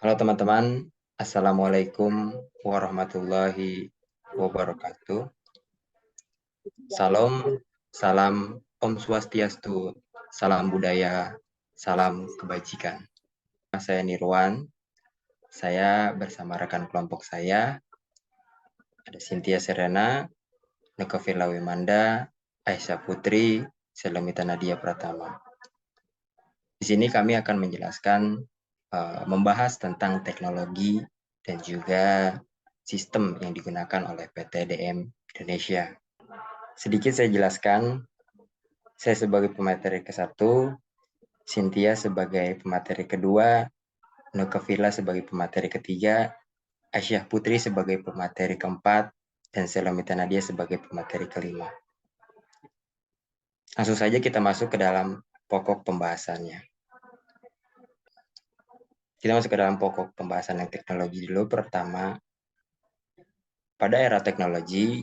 Halo teman-teman, Assalamualaikum warahmatullahi wabarakatuh. Salam, salam Om Swastiastu, salam budaya, salam kebajikan. Saya Nirwan, saya bersama rekan kelompok saya, ada Cynthia Serena, Nekavila Wimanda, Aisyah Putri, Selemita Nadia Pratama. Di sini kami akan menjelaskan, membahas tentang teknologi dan juga sistem yang digunakan oleh PT DM Indonesia. Sedikit saya jelaskan, saya sebagai pemateri ke-1, Cynthia sebagai pemateri kedua, Nekavila sebagai pemateri ketiga, Aisyah Putri sebagai pemateri keempat, dan Selemita Nadia sebagai pemateri kelima. Langsung saja kita masuk ke dalam pokok pembahasannya. Kita masuk ke dalam pokok pembahasan yang teknologi dulu. Pertama, pada era teknologi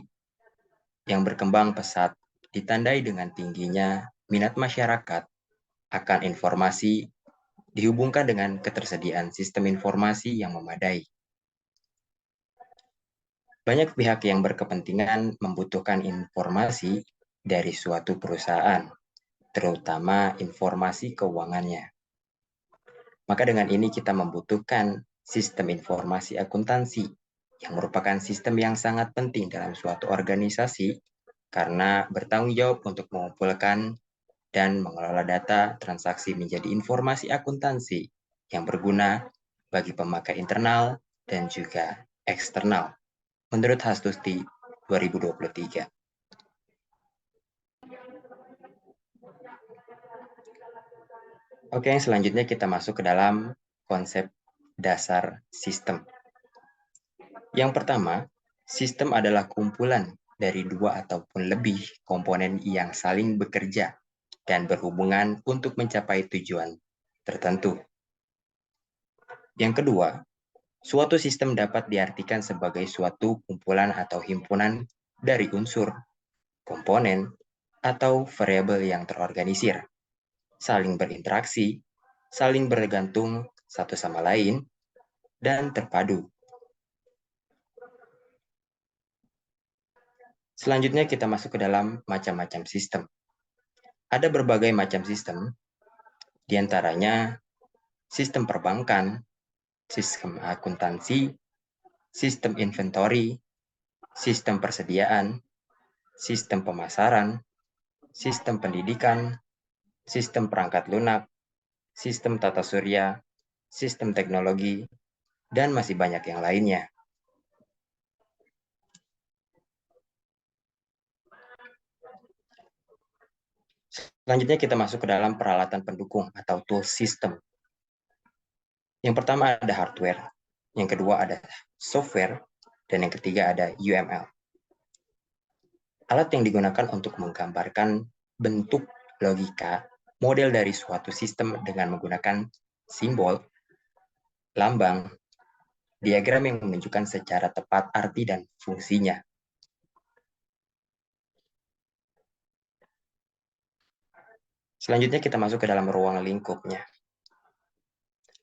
yang berkembang pesat, ditandai dengan tingginya minat masyarakat akan informasi dihubungkan dengan ketersediaan sistem informasi yang memadai. Banyak pihak yang berkepentingan membutuhkan informasi dari suatu perusahaan, terutama informasi keuangannya. Maka dengan ini kita membutuhkan sistem informasi akuntansi yang merupakan sistem yang sangat penting dalam suatu organisasi karena bertanggung jawab untuk mengumpulkan dan mengelola data transaksi menjadi informasi akuntansi yang berguna bagi pemakai internal dan juga eksternal menurut Hastusti 2023. Oke, selanjutnya kita masuk ke dalam konsep dasar sistem. Yang pertama, sistem adalah kumpulan dari dua ataupun lebih komponen yang saling bekerja dan berhubungan untuk mencapai tujuan tertentu. Yang kedua, suatu sistem dapat diartikan sebagai suatu kumpulan atau himpunan dari unsur, komponen, atau variabel yang terorganisir, saling berinteraksi, saling bergantung satu sama lain, dan terpadu. Selanjutnya kita masuk ke dalam macam-macam sistem. Ada berbagai macam sistem, diantaranya sistem perbankan, sistem akuntansi, sistem inventory, sistem persediaan, sistem pemasaran, sistem pendidikan, sistem perangkat lunak, sistem tata surya, sistem teknologi, dan masih banyak yang lainnya. Selanjutnya kita masuk ke dalam peralatan pendukung atau tool system. Yang pertama ada hardware, yang kedua ada software, dan yang ketiga ada UML. Alat yang digunakan untuk menggambarkan bentuk logika model dari suatu sistem dengan menggunakan simbol, lambang, diagram yang menunjukkan secara tepat arti dan fungsinya. Selanjutnya kita masuk ke dalam ruang lingkupnya.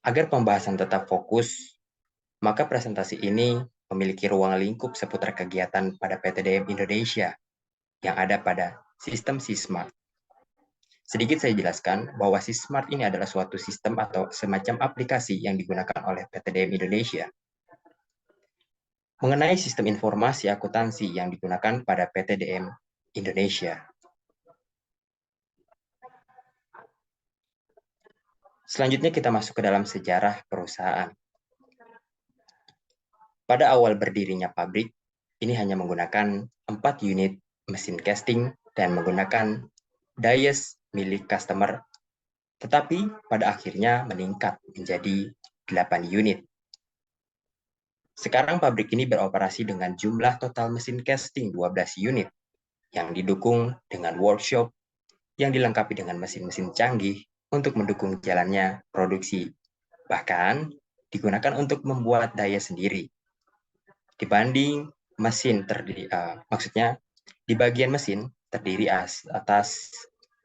Agar pembahasan tetap fokus, maka presentasi ini memiliki ruang lingkup seputar kegiatan pada PTDM Indonesia yang ada pada sistem SISMART. Sedikit saya jelaskan bahwa SISMART ini adalah suatu sistem atau semacam aplikasi yang digunakan oleh PTDM Indonesia. Mengenai sistem informasi akuntansi yang digunakan pada PTDM Indonesia. Selanjutnya kita masuk ke dalam sejarah perusahaan. Pada awal berdirinya pabrik, ini hanya menggunakan 4 unit mesin casting dan menggunakan dies milik customer, tetapi pada akhirnya meningkat menjadi 8 unit. Sekarang pabrik ini beroperasi dengan jumlah total mesin casting 12 unit, yang didukung dengan workshop yang dilengkapi dengan mesin-mesin canggih untuk mendukung jalannya produksi. Bahkan digunakan untuk membuat daya sendiri. Dibanding mesin maksudnya di bagian mesin terdiri atas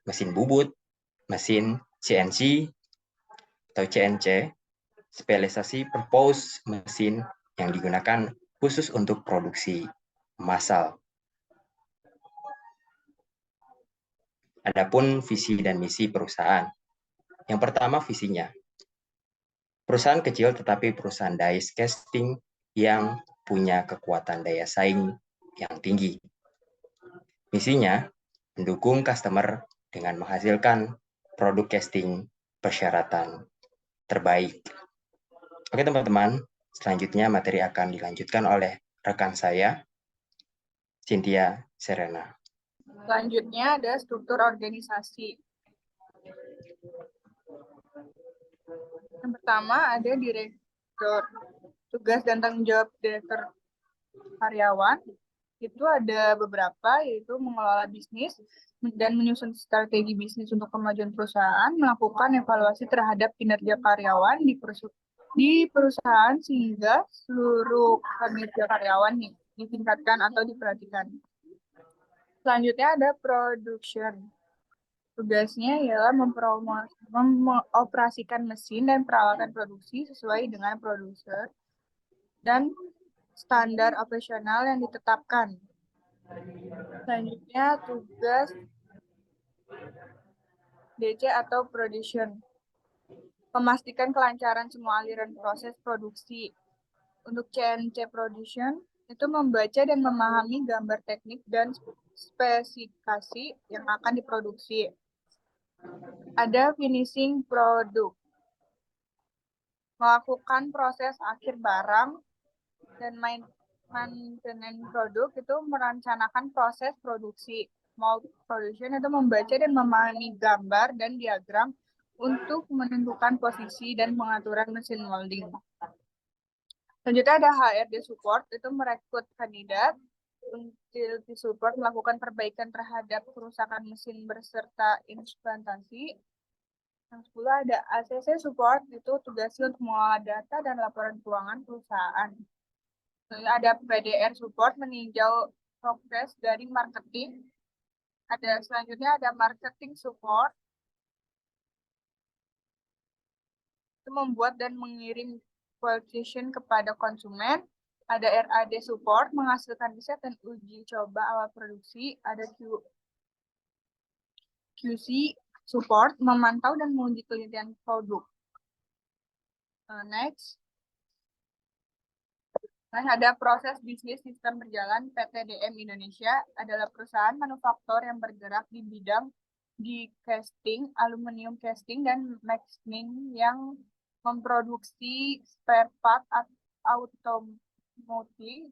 mesin bubut, mesin CNC atau CNC, spesialisasi purpose mesin yang digunakan khusus untuk produksi massal. Adapun visi dan misi perusahaan. Yang pertama, visinya. Perusahaan kecil tetapi perusahaan dice casting yang punya kekuatan daya saing yang tinggi. Misinya, mendukung customer dengan menghasilkan produk casting persyaratan terbaik. Oke teman-teman, selanjutnya materi akan dilanjutkan oleh rekan saya, Cynthia Serena. Selanjutnya ada struktur organisasi. Yang pertama ada direktur. Tugas dan tanggung jawab direktur karyawan itu ada beberapa, yaitu mengelola bisnis dan menyusun strategi bisnis untuk kemajuan perusahaan, melakukan evaluasi terhadap kinerja karyawan di perusahaan sehingga seluruh kinerja karyawan ditingkatkan atau diperhatikan. Selanjutnya ada production. Tugasnya ialah mengoperasikan mesin dan peralatan produksi sesuai dengan produser dan standar operasional yang ditetapkan. Selanjutnya tugas DC atau production. Memastikan kelancaran semua aliran proses produksi. Untuk CNC production itu membaca dan memahami gambar teknik dan spesifikasi yang akan diproduksi. Ada finishing product. Melakukan proses akhir barang dan maintenance produk itu merencanakan proses produksi. Mold production itu membaca dan memahami gambar dan diagram untuk menentukan posisi dan pengaturan mesin molding. Selanjutnya ada HRD support, itu merekrut kandidat. Utility support melakukan perbaikan terhadap kerusakan mesin beserta instrumentasi. Yang 10 ada ACC support, itu tugasnya untuk mengolah data dan laporan keuangan perusahaan. Ada PDR support, meninjau progres dari marketing. Selanjutnya ada marketing support, itu membuat dan mengirim quotation kepada konsumen. Ada RAD support, menghasilkan riset dan uji coba awal produksi. Ada QC support, memantau dan menguji penelitian produk. Next. Ada proses bisnis sistem berjalan. PT DM Indonesia adalah perusahaan manufaktur yang bergerak di bidang di casting, aluminium casting, dan machining yang memproduksi spare part otomotif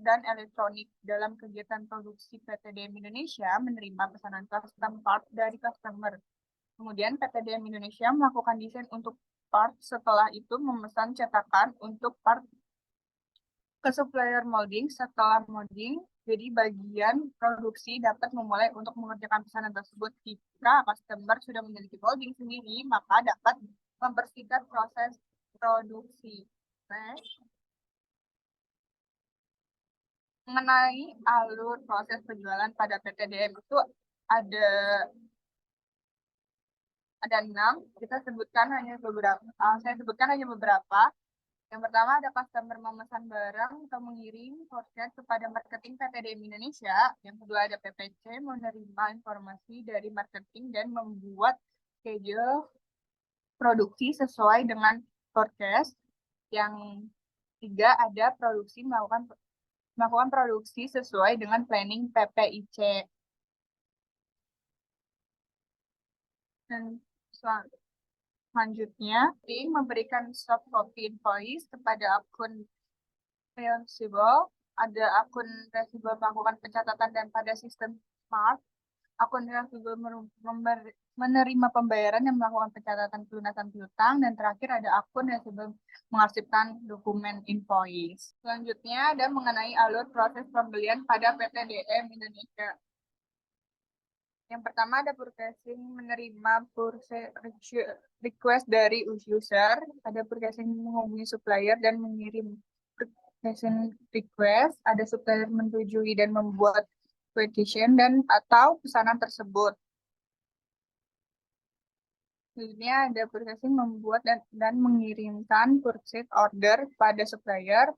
dan elektronik. Dalam kegiatan produksi, PT DM Indonesia menerima pesanan custom part dari customer. Kemudian PT DM Indonesia melakukan desain untuk part, setelah itu memesan cetakan untuk part ke supplier molding. Setelah molding, jadi bagian produksi dapat memulai untuk mengerjakan pesanan tersebut. Jika customer sudah memiliki molding sendiri, maka dapat mempersingkat proses produksi. Mengenai alur proses penjualan pada PT DM itu ada 6. Kita sebutkan hanya beberapa. Saya sebutkan hanya beberapa. Yang pertama ada customer memesan barang atau mengirim forecast kepada marketing PT DM Indonesia. Yang kedua ada PPC menerima informasi dari marketing dan membuat schedule produksi sesuai dengan forecast. Yang ketiga ada produksi melakukan produksi sesuai dengan planning PPIC. Dan selanjutnya, memberikan soft copy invoice kepada akun receivable. Ada akun receivable melakukan pencatatan dan pada sistem smart. Akun receivable menerima pembayaran dan melakukan pencatatan pelunasan piutang. Dan terakhir ada akun receivable mengarsipkan dokumen invoice. Selanjutnya ada mengenai alur proses pembelian pada PT DM Indonesia. Yang pertama ada purchasing, menerima purchase request dari user. Ada purchasing menghubungi supplier dan mengirim purchasing request. Ada supplier menyetujui dan membuat quotation dan atau pesanan tersebut. Selanjutnya ada processing, membuat dan mengirimkan purchase order pada supplier.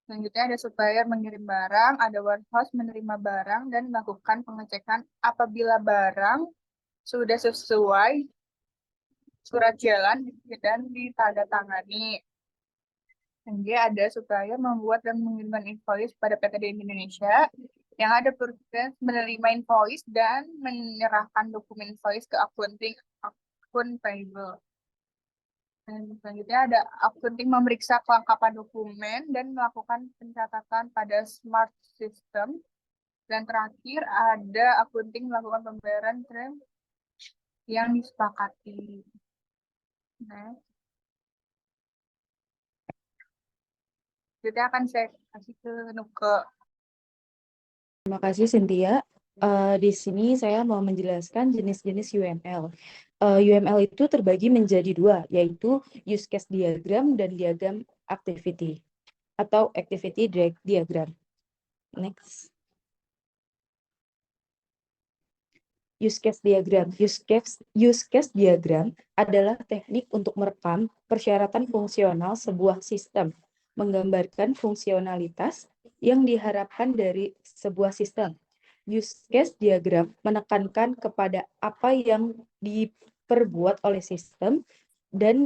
Selanjutnya ada supplier mengirim barang, ada warehouse menerima barang dan melakukan pengecekan apabila barang sudah sesuai surat jalan dan ditandatangani. Dan dia ada supplier membuat dan mengirimkan invoice pada PT DM Indonesia, yang ada proses menerima invoice dan menyerahkan dokumen invoice ke akun payable. Dan selanjutnya ada accounting, memeriksa kelengkapan dokumen dan melakukan pencatatan pada smart system. Dan terakhir ada accounting, melakukan pembayaran klaim yang disepakati. Nah, jadi akan saya kasih ke Nuke. Terima kasih Cynthia. Di sini saya mau menjelaskan jenis-jenis UML. UML itu terbagi menjadi dua, yaitu use case diagram dan diagram activity atau activity diagram. Next. Use case diagram. Use case diagram adalah teknik untuk merekam persyaratan fungsional sebuah sistem, menggambarkan fungsionalitas yang diharapkan dari sebuah sistem. Use case diagram menekankan kepada apa yang diperbuat oleh sistem dan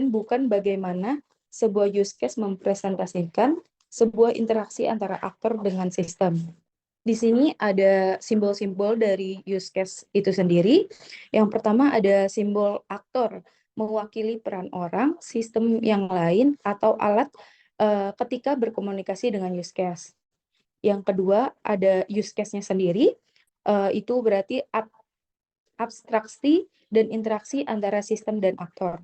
bukan bagaimana sebuah use case mempresentasikan sebuah interaksi antara aktor dengan sistem. Di sini ada simbol-simbol dari use case itu sendiri. Yang pertama ada simbol aktor, mewakili peran orang, sistem yang lain, atau alat ketika berkomunikasi dengan use case. Yang kedua ada use case-nya sendiri, itu berarti abstraksi dan interaksi antara sistem dan aktor.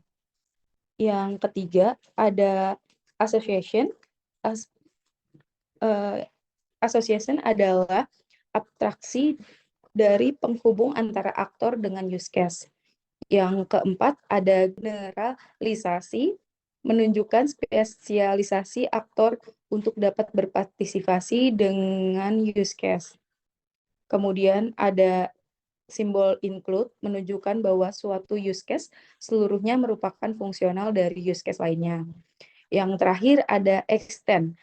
Yang ketiga ada association. Association adalah abstraksi dari penghubung antara aktor dengan use case. Yang keempat ada generalisasi, menunjukkan spesialisasi aktor untuk dapat berpartisipasi dengan use case. Kemudian ada simbol include, menunjukkan bahwa suatu use case seluruhnya merupakan fungsional dari use case lainnya. Yang terakhir ada extend,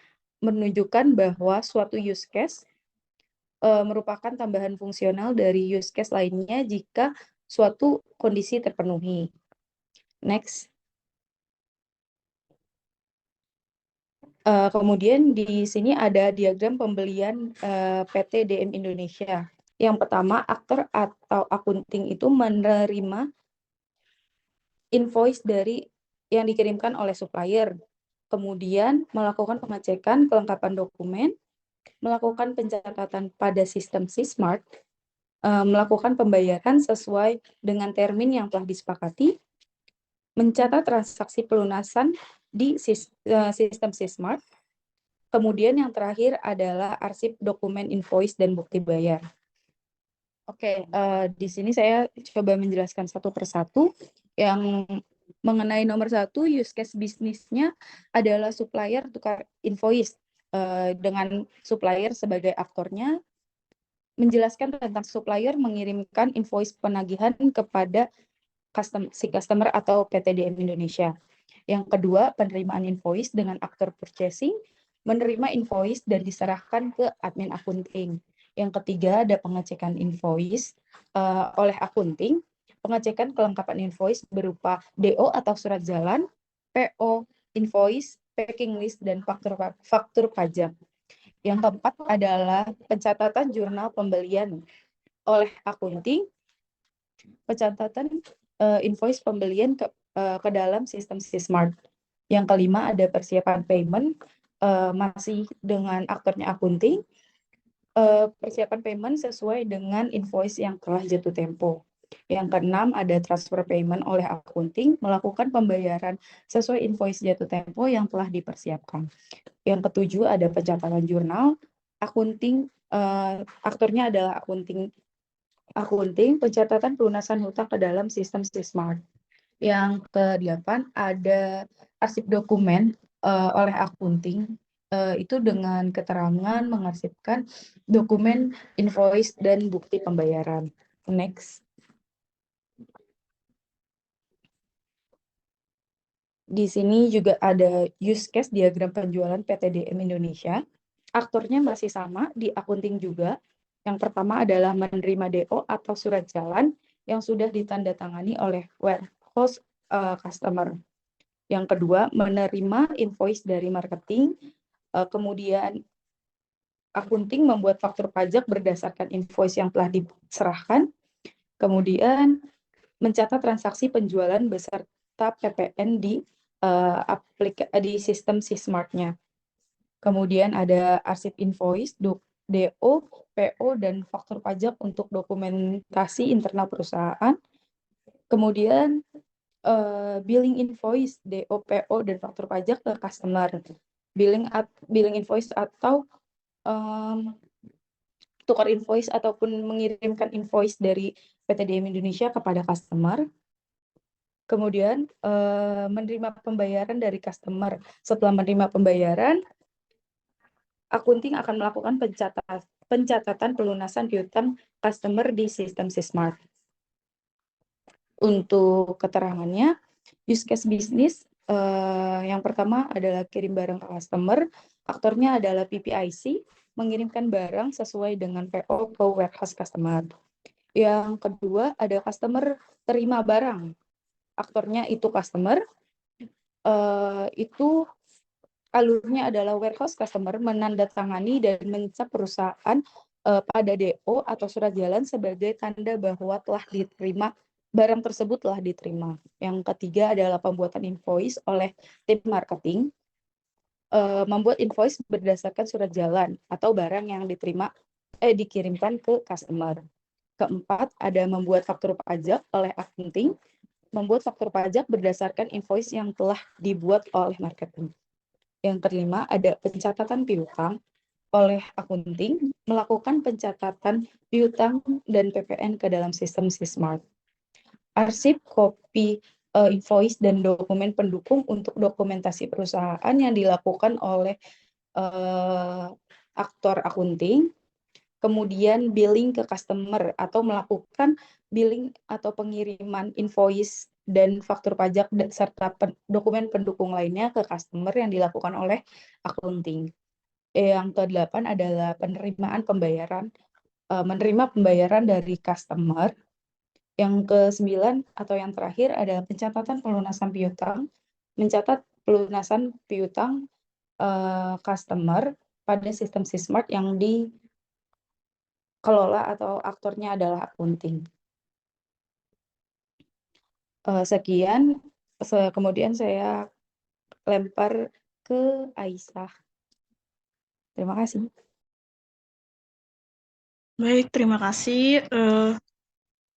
menunjukkan bahwa suatu use case merupakan tambahan fungsional dari use case lainnya jika suatu kondisi terpenuhi. Next. Kemudian di sini ada diagram pembelian PT DM Indonesia. Yang pertama, aktor atau akunting itu menerima invoice dari yang dikirimkan oleh supplier. Kemudian melakukan pengecekan kelengkapan dokumen, melakukan pencatatan pada sistem SysMart, melakukan pembayaran sesuai dengan termin yang telah disepakati, mencatat transaksi pelunasan di sistem SysMart. Kemudian yang terakhir adalah arsip dokumen invoice dan bukti bayar. Oke, di sini saya coba menjelaskan satu persatu. Yang mengenai nomor satu, use case bisnisnya adalah supplier tukar invoice dengan supplier sebagai aktornya, menjelaskan tentang supplier mengirimkan invoice penagihan kepada si customer atau PT DM Indonesia. Yang kedua, penerimaan invoice dengan aktor purchasing, menerima invoice dan diserahkan ke admin accounting. Yang ketiga, ada pengecekan invoice oleh accounting, pengecekan kelengkapan invoice berupa DO atau surat jalan, PO, invoice, packing list, dan faktur pajak. Yang keempat adalah pencatatan jurnal pembelian oleh accounting, pencatatan invoice pembelian ke dalam sistem SysMart. Yang kelima ada persiapan payment, masih dengan aktornya accounting, persiapan payment sesuai dengan invoice yang telah jatuh tempo. Yang keenam ada transfer payment oleh accounting, melakukan pembayaran sesuai invoice jatuh tempo yang telah dipersiapkan. Yang ketujuh ada pencatatan jurnal, accounting, aktornya adalah accounting, pencatatan pelunasan hutang ke dalam sistem SysMart. Yang ke-8 ada arsip dokumen oleh accounting, itu dengan keterangan mengarsipkan dokumen invoice dan bukti pembayaran. Next. di sini juga ada use case diagram penjualan PTDM Indonesia. Aktornya masih sama di akunting juga. Yang pertama adalah menerima DO atau surat jalan yang sudah ditandatangani oleh warehouse customer. Yang kedua, menerima invoice dari marketing. Kemudian akunting membuat faktur pajak berdasarkan invoice yang telah diserahkan. Kemudian mencatat transaksi penjualan beserta PPN di sistem Sysmart-nya. Kemudian ada arsip invoice, DO, PO, dan faktur pajak untuk dokumentasi internal perusahaan. Kemudian billing invoice, DO, PO, dan faktur pajak ke customer. Billing invoice atau tukar invoice ataupun mengirimkan invoice dari PTDM Indonesia kepada customer. Kemudian menerima pembayaran dari customer. Setelah menerima pembayaran, akunting akan melakukan pencatatan pelunasan piutang customer di sistem Sysmart. Untuk keterangannya, use case bisnis yang pertama adalah kirim barang ke customer. Aktornya adalah PPIC, mengirimkan barang sesuai dengan PO ke warehouse customer. Yang kedua ada customer terima barang. Aktornya itu customer, itu alurnya adalah warehouse customer menandatangani dan mencap perusahaan pada DO atau surat jalan sebagai tanda bahwa telah diterima, barang tersebut telah diterima. Yang ketiga adalah pembuatan invoice oleh tim marketing, membuat invoice berdasarkan surat jalan atau barang yang dikirimkan ke customer. Keempat, ada membuat faktur pajak oleh akunting, membuat faktur pajak berdasarkan invoice yang telah dibuat oleh marketing. Yang kelima, ada pencatatan piutang oleh akunting, melakukan pencatatan piutang dan PPN ke dalam sistem Sysmart. Arsip, kopi invoice, dan dokumen pendukung untuk dokumentasi perusahaan yang dilakukan oleh aktor akunting. Kemudian billing ke customer atau melakukan billing atau pengiriman invoice dan faktur pajak serta dokumen pendukung lainnya ke customer yang dilakukan oleh akunting. Yang ke-8 adalah penerimaan pembayaran, menerima pembayaran dari customer. Yang ke-9 atau yang terakhir adalah pencatatan pelunasan piutang, mencatat pelunasan piutang customer pada sistem Sysmart yang dikelola atau aktornya adalah akunting. Sekian, kemudian saya lempar ke Aisyah. Terima kasih. Baik, terima kasih.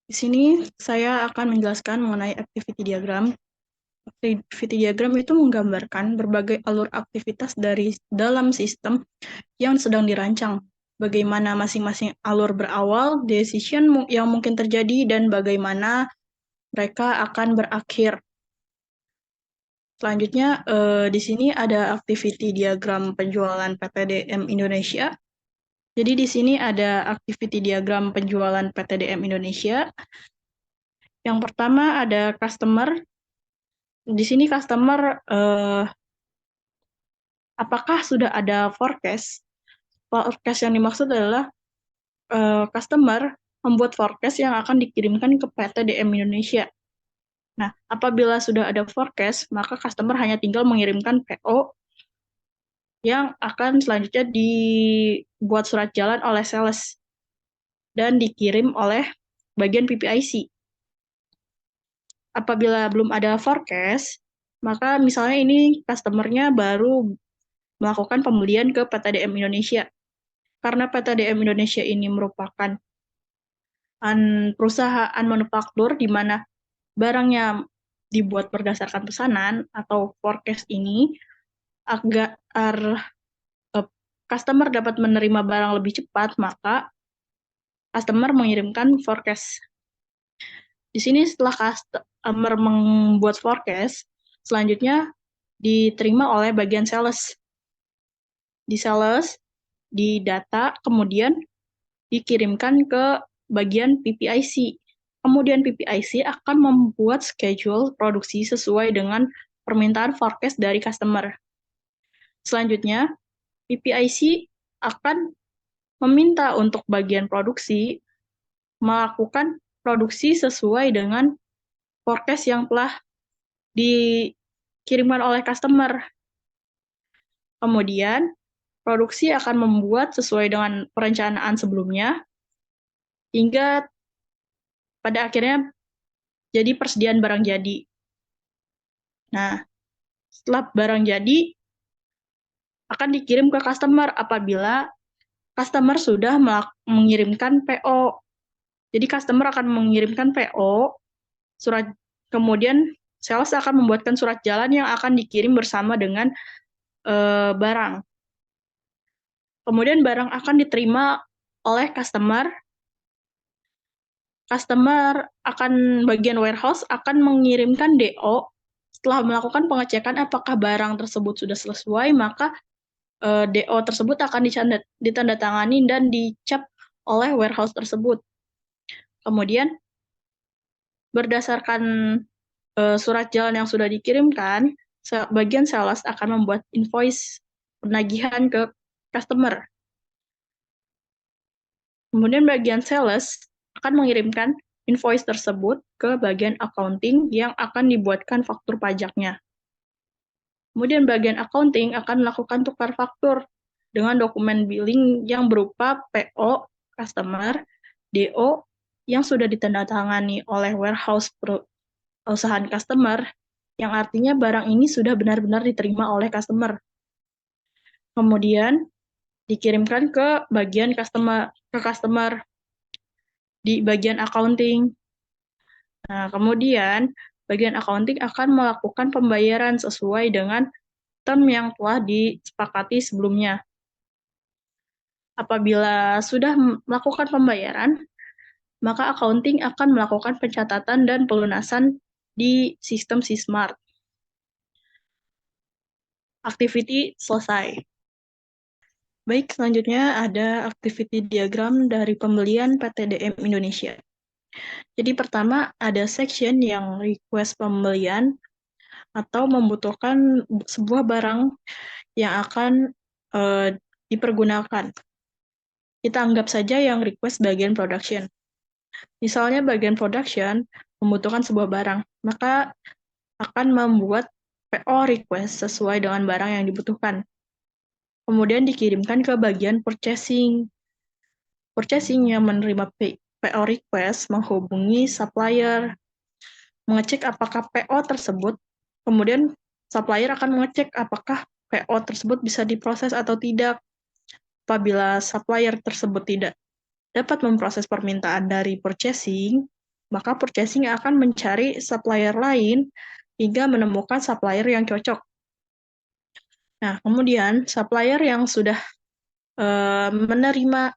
Di sini saya akan menjelaskan mengenai activity diagram. Activity diagram itu menggambarkan berbagai alur aktivitas dari dalam sistem yang sedang dirancang. Bagaimana masing-masing alur berawal, decision yang mungkin terjadi, dan bagaimana mereka akan berakhir. Selanjutnya, di sini ada activity diagram penjualan PTDM Indonesia. Jadi di sini ada activity diagram penjualan PTDM Indonesia. Yang pertama ada customer. Di sini customer, apakah sudah ada forecast? Forecast yang dimaksud adalah customer membuat forecast yang akan dikirimkan ke PTDM Indonesia. Nah, apabila sudah ada forecast, maka customer hanya tinggal mengirimkan PO yang akan selanjutnya dibuat surat jalan oleh sales dan dikirim oleh bagian PPIC. Apabila belum ada forecast, maka misalnya ini customer-nya baru melakukan pembelian ke PTDM Indonesia. Karena PTDM Indonesia ini merupakan perusahaan manufaktur di mana barangnya dibuat berdasarkan pesanan atau forecast ini, agar customer dapat menerima barang lebih cepat, maka customer mengirimkan forecast. Di sini setelah customer membuat forecast, selanjutnya diterima oleh bagian sales. Di sales, di data, kemudian dikirimkan ke bagian PPIC. Kemudian PPIC akan membuat schedule produksi sesuai dengan permintaan forecast dari customer. Selanjutnya, PPIC akan meminta untuk bagian produksi melakukan produksi sesuai dengan forecast yang telah dikirimkan oleh customer. Kemudian, produksi akan membuat sesuai dengan perencanaan sebelumnya, hingga pada akhirnya jadi persediaan barang jadi. Nah, setelah barang jadi, akan dikirim ke customer apabila customer sudah mengirimkan PO. Jadi customer akan mengirimkan PO, kemudian sales akan membuatkan surat jalan yang akan dikirim bersama dengan barang. Kemudian barang akan diterima oleh customer. Customer bagian warehouse akan mengirimkan DO. Setelah melakukan pengecekan apakah barang tersebut sudah sesuai, maka DO tersebut akan ditandatangani dan dicap oleh warehouse tersebut. Kemudian, berdasarkan surat jalan yang sudah dikirimkan, bagian sales akan membuat invoice penagihan ke customer. Kemudian bagian sales akan mengirimkan invoice tersebut ke bagian accounting yang akan dibuatkan faktur pajaknya. Kemudian bagian accounting akan melakukan tukar faktur dengan dokumen billing yang berupa PO customer, DO yang sudah ditandatangani oleh warehouse perusahaan customer, yang artinya barang ini sudah benar-benar diterima oleh customer. Kemudian dikirimkan ke bagian customer di bagian accounting. Nah, kemudian bagian accounting akan melakukan pembayaran sesuai dengan term yang telah disepakati sebelumnya. Apabila sudah melakukan pembayaran, maka accounting akan melakukan pencatatan dan pelunasan di sistem SISMART. Activity selesai. Baik, selanjutnya ada activity diagram dari pembelian PT DM Indonesia. Jadi pertama ada section yang request pembelian atau membutuhkan sebuah barang yang akan dipergunakan. Kita anggap saja yang request bagian production. Misalnya bagian production membutuhkan sebuah barang, maka akan membuat PO request sesuai dengan barang yang dibutuhkan. Kemudian dikirimkan ke bagian purchasing. Purchasing yang menerima PO request menghubungi supplier, mengecek apakah PO tersebut, kemudian supplier akan mengecek apakah PO tersebut bisa diproses atau tidak. Apabila supplier tersebut tidak dapat memproses permintaan dari purchasing, maka purchasing akan mencari supplier lain hingga menemukan supplier yang cocok. Nah, kemudian supplier yang sudah menerima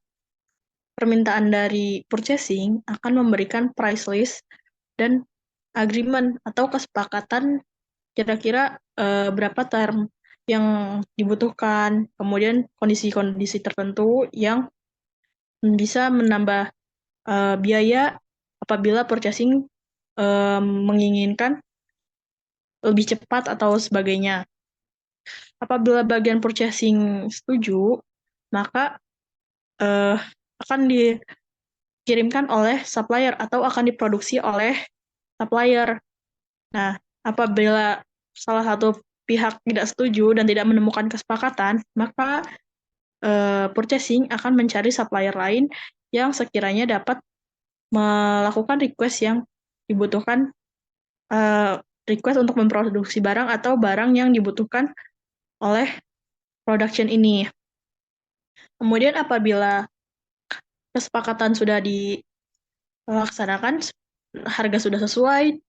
permintaan dari purchasing akan memberikan price list dan agreement atau kesepakatan kira-kira berapa term yang dibutuhkan, kemudian kondisi-kondisi tertentu yang bisa menambah biaya apabila purchasing menginginkan lebih cepat atau sebagainya. Apabila bagian purchasing setuju, maka akan dikirimkan oleh supplier atau akan diproduksi oleh supplier. Nah, apabila salah satu pihak tidak setuju dan tidak menemukan kesepakatan, maka purchasing akan mencari supplier lain yang sekiranya dapat melakukan request yang dibutuhkan, request untuk memproduksi barang atau barang yang dibutuhkan oleh production ini. Kemudian apabila kesepakatan sudah dilaksanakan, harga sudah sesuai,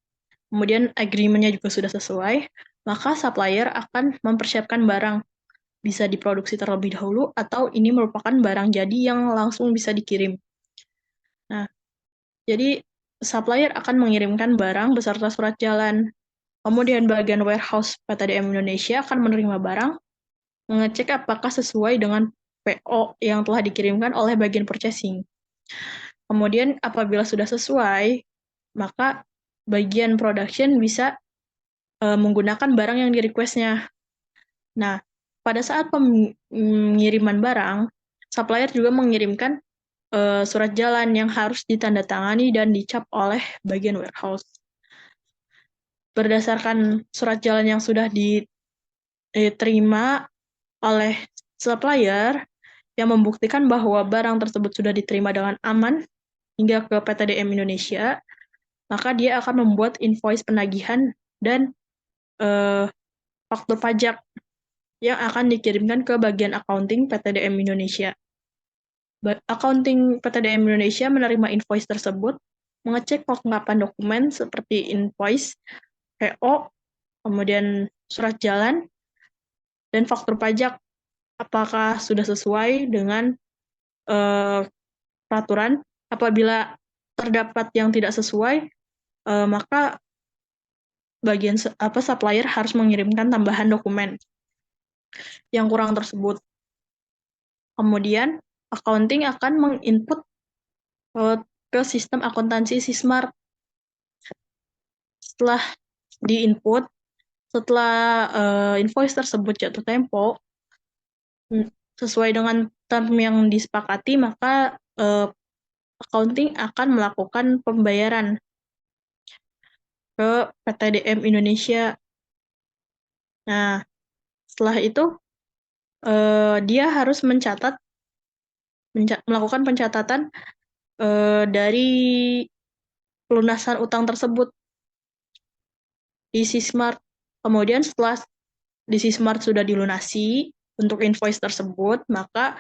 kemudian agreement-nya juga sudah sesuai, maka supplier akan mempersiapkan barang bisa diproduksi terlebih dahulu atau ini merupakan barang jadi yang langsung bisa dikirim. Nah, jadi supplier akan mengirimkan barang beserta surat jalan. Kemudian bagian warehouse PT DM Indonesia akan menerima barang, mengecek apakah sesuai dengan PO yang telah dikirimkan oleh bagian purchasing. Kemudian apabila sudah sesuai, maka bagian production bisa menggunakan barang yang di-request-nya. Nah, pada saat pengiriman barang, supplier juga mengirimkan surat jalan yang harus ditandatangani dan dicap oleh bagian warehouse. Berdasarkan surat jalan yang sudah diterima oleh supplier yang membuktikan bahwa barang tersebut sudah diterima dengan aman hingga ke PTDM Indonesia, maka dia akan membuat invoice penagihan dan faktur pajak yang akan dikirimkan ke bagian accounting PTDM Indonesia. Accounting PTDM Indonesia menerima invoice tersebut, mengecek kelengkapan dokumen seperti invoice, PO, kemudian surat jalan, dan faktur pajak apakah sudah sesuai dengan peraturan. Apabila terdapat yang tidak sesuai, maka bagian supplier harus mengirimkan tambahan dokumen yang kurang tersebut. Kemudian accounting akan menginput ke sistem akuntansi Sismart. Setelah diinput, setelah invoice tersebut jatuh tempo, sesuai dengan term yang disepakati, maka accounting akan melakukan pembayaran ke PTDM Indonesia. Nah, setelah itu dia harus melakukan pencatatan dari pelunasan utang tersebut di Sismart. Kemudian setelah di Sismart sudah dilunasi untuk invoice tersebut, maka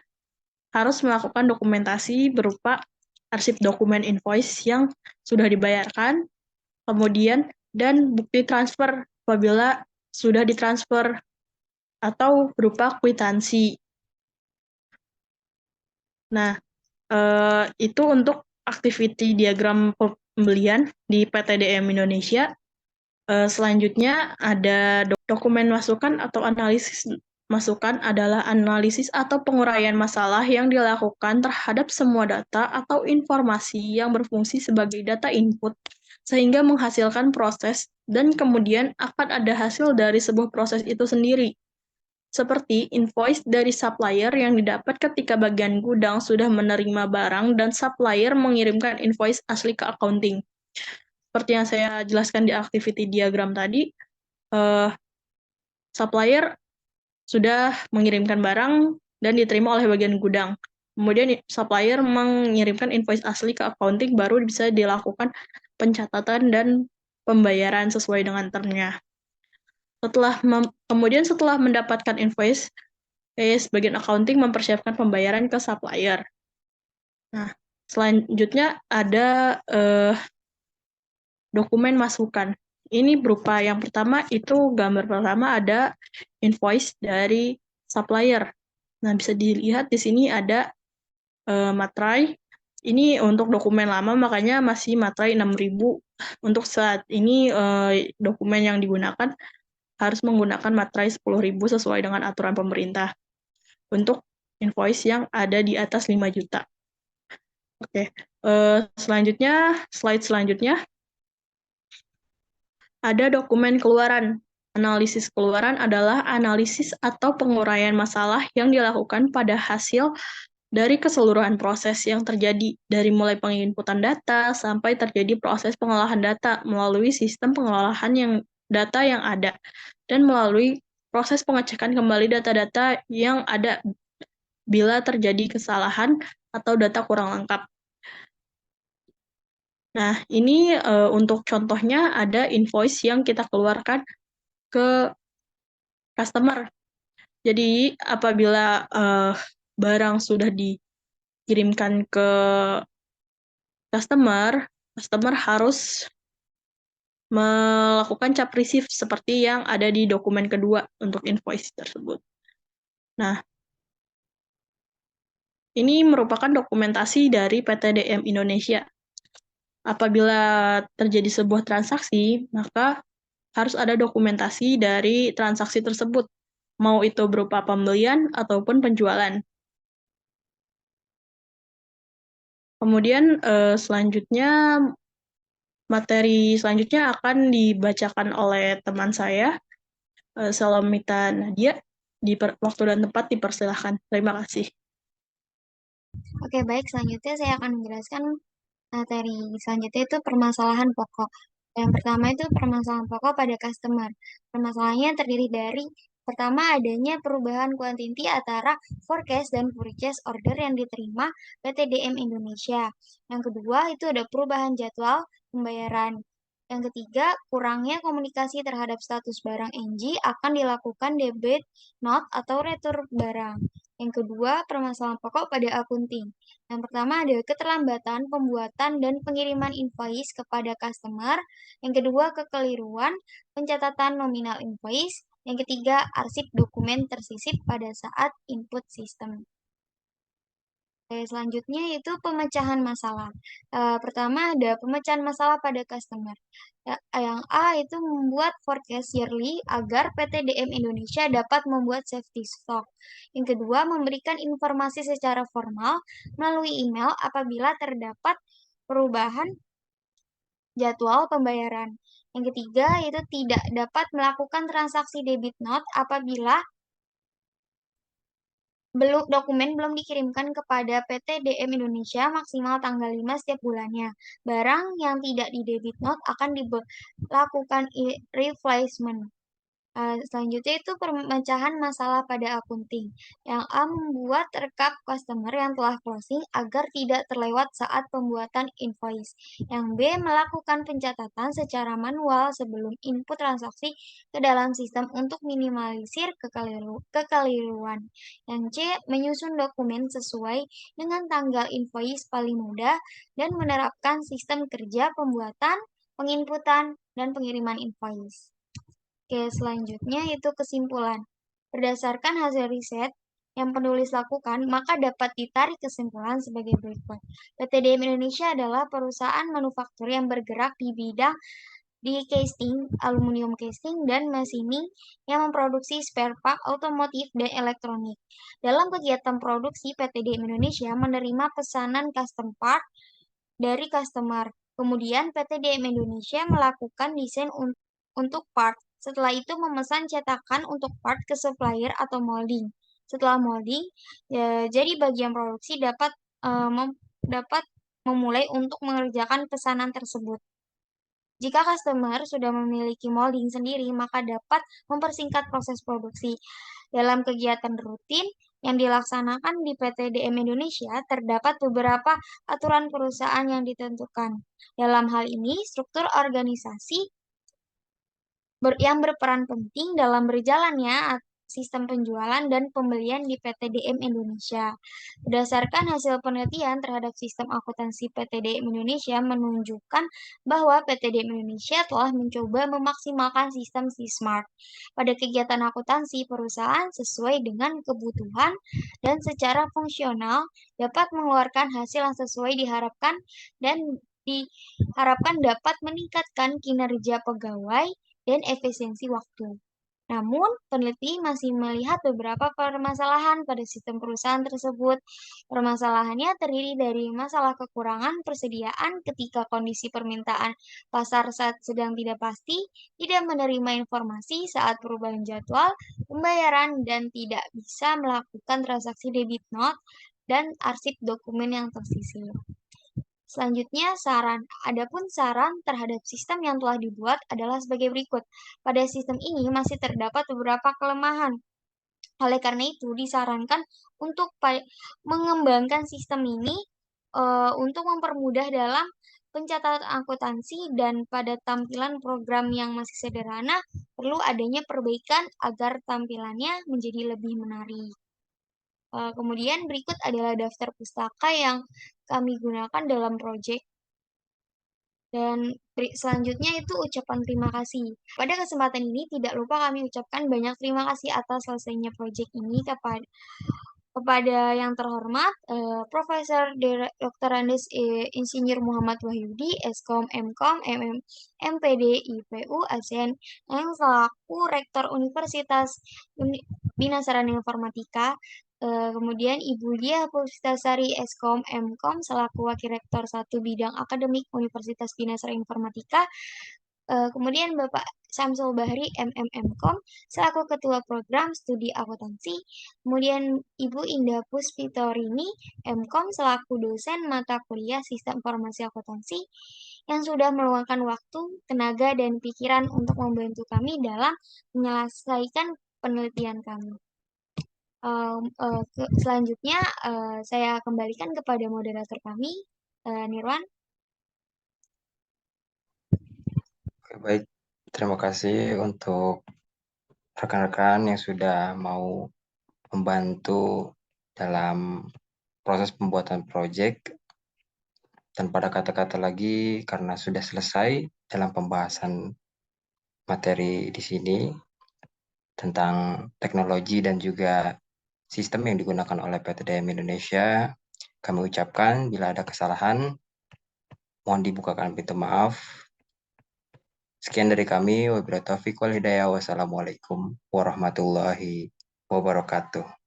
harus melakukan dokumentasi berupa arsip dokumen invoice yang sudah dibayarkan, kemudian dan bukti transfer apabila sudah ditransfer atau berupa kwitansi. Nah, itu untuk activity diagram pembelian di PTDM Indonesia. Selanjutnya ada dokumen masukan atau analisis masukan adalah analisis atau penguraian masalah yang dilakukan terhadap semua data atau informasi yang berfungsi sebagai data input sehingga menghasilkan proses dan kemudian akan ada hasil dari sebuah proses itu sendiri. Seperti invoice dari supplier yang didapat ketika bagian gudang sudah menerima barang dan supplier mengirimkan invoice asli ke accounting. Seperti yang saya jelaskan di activity diagram tadi, supplier sudah mengirimkan barang dan diterima oleh bagian gudang. Kemudian supplier mengirimkan invoice asli ke accounting, baru bisa dilakukan pencatatan dan pembayaran sesuai dengan termnya. Kemudian setelah mendapatkan invoice, bagian accounting mempersiapkan pembayaran ke supplier. Nah, selanjutnya ada dokumen masukan. Ini berupa yang pertama itu gambar pertama ada invoice dari supplier. Nah, bisa dilihat di sini ada materai. Ini untuk dokumen lama, makanya masih materai 6.000. Untuk saat ini dokumen yang digunakan harus menggunakan materai 10.000 sesuai dengan aturan pemerintah untuk invoice yang ada di atas 5 juta. Oke, selanjutnya, slide selanjutnya, ada dokumen keluaran. Analisis keluaran adalah analisis atau penguraian masalah yang dilakukan pada hasil dari keseluruhan proses yang terjadi, dari mulai penginputan data sampai terjadi proses pengolahan data melalui sistem pengolahan data yang ada, dan melalui proses pengecekan kembali data-data yang ada bila terjadi kesalahan atau data kurang lengkap. Nah, ini untuk contohnya ada invoice yang kita keluarkan ke customer. Jadi, apabila barang sudah dikirimkan ke customer harus melakukan cap receive seperti yang ada di dokumen kedua untuk invoice tersebut. Nah, ini merupakan dokumentasi dari PTDM Indonesia. Apabila terjadi sebuah transaksi, maka harus ada dokumentasi dari transaksi tersebut, mau itu berupa pembelian ataupun penjualan. Kemudian selanjutnya Materi selanjutnya akan dibacakan oleh teman saya, Salamita Nadia. Waktu dan tempat dipersilahkan. Terima kasih. Oke, baik. Selanjutnya saya akan menjelaskan materi selanjutnya itu permasalahan pokok. Yang pertama itu permasalahan pokok pada customer. Permasalahannya terdiri dari pertama adanya perubahan kuantiti antara forecast dan purchase order yang diterima PT DM Indonesia. Yang kedua itu ada perubahan jadwal pembayaran. Yang ketiga, kurangnya komunikasi terhadap status barang NG akan dilakukan debit note atau retur barang. Yang kedua, permasalahan pokok pada akunting. Yang pertama ada keterlambatan pembuatan dan pengiriman invoice kepada customer. Yang kedua, kekeliruan pencatatan nominal invoice. Yang ketiga, arsip dokumen tersisip pada saat input sistem. Selanjutnya itu pemecahan masalah. Pertama ada pemecahan masalah pada customer. Yang A itu membuat forecast yearly agar PT DM Indonesia dapat membuat safety stock. Yang kedua, memberikan informasi secara formal melalui email apabila terdapat perubahan jadwal pembayaran. Yang ketiga, itu tidak dapat melakukan transaksi debit note apabila dokumen belum dikirimkan kepada PT DM Indonesia maksimal tanggal 5 setiap bulannya. Barang yang tidak di debit note akan dilakukan replacement. Selanjutnya itu pemecahan masalah pada akunting. Yang A membuat rekap customer yang telah closing agar tidak terlewat saat pembuatan invoice. Yang B melakukan pencatatan secara manual sebelum input transaksi ke dalam sistem untuk minimalisir kekeliruan. Yang C menyusun dokumen sesuai dengan tanggal invoice paling mudah dan menerapkan sistem kerja pembuatan, penginputan, dan pengiriman invoice. Oke, selanjutnya itu kesimpulan. Berdasarkan hasil riset yang penulis lakukan, maka dapat ditarik kesimpulan sebagai berikut. PT DM Indonesia adalah perusahaan manufaktur yang bergerak di bidang casing, aluminium casing, dan machining yang memproduksi spare part otomotif dan elektronik. Dalam kegiatan produksi, PT DM Indonesia menerima pesanan custom part dari customer. Kemudian PT DM Indonesia melakukan desain untuk part. Setelah itu memesan cetakan untuk part ke supplier atau molding. Setelah molding, jadi bagian produksi dapat memulai untuk mengerjakan pesanan tersebut. Jika customer sudah memiliki molding sendiri, maka dapat mempersingkat proses produksi. Dalam kegiatan rutin yang dilaksanakan di PT DM Indonesia, terdapat beberapa aturan perusahaan yang ditentukan. Dalam hal ini, struktur organisasi yang berperan penting dalam berjalannya sistem penjualan dan pembelian di PT DM Indonesia. Berdasarkan hasil penelitian terhadap sistem akuntansi PT DM Indonesia menunjukkan bahwa PT DM Indonesia telah mencoba memaksimalkan sistem C-Smart pada kegiatan akuntansi perusahaan sesuai dengan kebutuhan dan secara fungsional dapat mengeluarkan hasil yang sesuai diharapkan dan diharapkan dapat meningkatkan kinerja pegawai dan efisiensi waktu. Namun, peneliti masih melihat beberapa permasalahan pada sistem perusahaan tersebut. Permasalahannya terdiri dari masalah kekurangan persediaan ketika kondisi permintaan pasar saat sedang tidak pasti, tidak menerima informasi saat perubahan jadwal pembayaran, dan tidak bisa melakukan transaksi debit note dan arsip dokumen yang tersisir. Selanjutnya, saran. Adapun saran terhadap sistem yang telah dibuat adalah sebagai berikut. Pada sistem ini masih terdapat beberapa kelemahan. Oleh karena itu, disarankan untuk mengembangkan sistem ini untuk mempermudah dalam pencatatan akuntansi dan pada tampilan program yang masih sederhana, perlu adanya perbaikan agar tampilannya menjadi lebih menarik. Kemudian berikut adalah daftar pustaka yang kami gunakan dalam proyek. Dan selanjutnya itu ucapan terima kasih. Pada kesempatan ini tidak lupa kami ucapkan banyak terima kasih atas selesainya proyek ini kepada yang terhormat Profesor Dr. Andes Insinyur Muhammad Wahyudi, Eskom, Mkom, MPD, IPU, ASN, yang selaku Rektor Universitas Bina Sarana Informatika, Kemudian Ibu Dia Puspitasari Eskom Mkom selaku Wakil Rektor 1 Bidang Akademik Universitas Bina Informatika. Kemudian Bapak Samsul Bahri MMMkom selaku Ketua Program Studi Akuntansi. Kemudian Ibu Indah Puspitorini Mkom selaku dosen mata kuliah Sistem Informasi Akuntansi yang sudah meluangkan waktu, tenaga, dan pikiran untuk membantu kami dalam menyelesaikan penelitian kami. Selanjutnya saya kembalikan kepada moderator kami, Nirwan. Oke, baik. Terima kasih untuk rekan-rekan yang sudah mau membantu dalam proses pembuatan proyek. Dan pada kata-kata lagi, karena sudah selesai dalam pembahasan materi di sini tentang teknologi dan juga sistem yang digunakan oleh PT DM Indonesia, kami ucapkan bila ada kesalahan, mohon dibukakan pintu maaf. Sekian dari kami. Wabillahi taufiq wal hidayah. Wassalamualaikum warahmatullahi wabarakatuh.